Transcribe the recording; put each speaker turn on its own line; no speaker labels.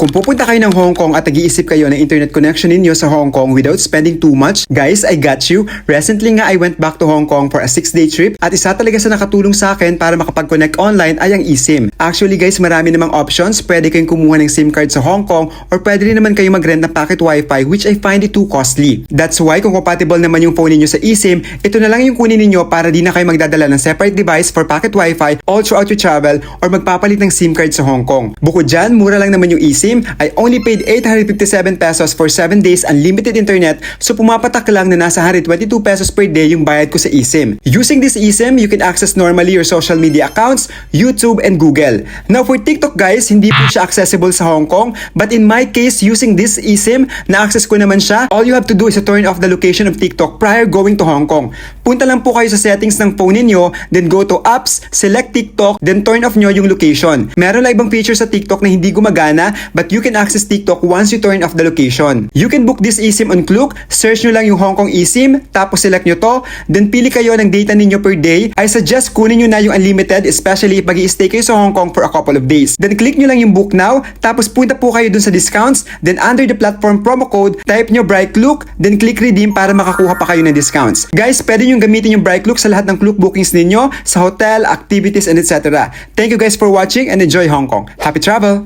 Kung pupunta kayo ng Hong Kong at nag-iisip kayo ng internet connection ninyo sa Hong Kong without spending too much, guys, I got you. Recently nga, I went back to Hong Kong for a 6-day trip at isa talaga sa nakatulong sa akin para makapag-connect online ay ang eSIM. Actually guys, marami namang options. Pwede kayong kumuha ng SIM card sa Hong Kong or pwede rin naman kayong mag-rent ng packet wifi which I find it too costly. That's why kung compatible naman yung phone ninyo sa eSIM, ito na lang yung kunin ninyo para di na kayo magdadala ng separate device for packet wifi all throughout your travel or magpapalit ng SIM card sa Hong Kong. Bukod dyan, mura lang naman yung eSIM. I only paid 857 pesos for 7 days unlimited internet, so pumapatak lang na nasa 122 pesos per day yung bayad ko sa eSIM. Using this eSIM, you can access normally your social media accounts, YouTube, and Google. Now for TikTok guys, hindi po siya accessible sa Hong Kong, but in my case, using this eSIM, na-access ko naman siya. All you have to do is to turn off the location of TikTok prior going to Hong Kong. Punta lang po kayo sa settings ng phone ninyo, then go to apps, select TikTok, then turn off nyo yung location. Meron lang ibang feature sa TikTok na hindi gumagana, but you can access TikTok once you turn off the location. You can book this eSIM on Klook, search nyo lang yung Hong Kong eSIM, tapos select nyo to, then pili kayo ng data ninyo per day. I suggest kunin nyo na yung unlimited, especially if mag-i-stay kayo sa Hong Kong for a couple of days. Then click nyo lang yung book now, tapos punta po kayo dun sa discounts, then under the platform promo code, type nyo BrightClook, then click redeem para makakuha pa kayo ng discounts. Guys, pwede nyo gamitin yung BrightClook sa lahat ng Klook bookings ninyo, sa hotel, activities, and etc. Thank you guys for watching and enjoy Hong Kong. Happy travel!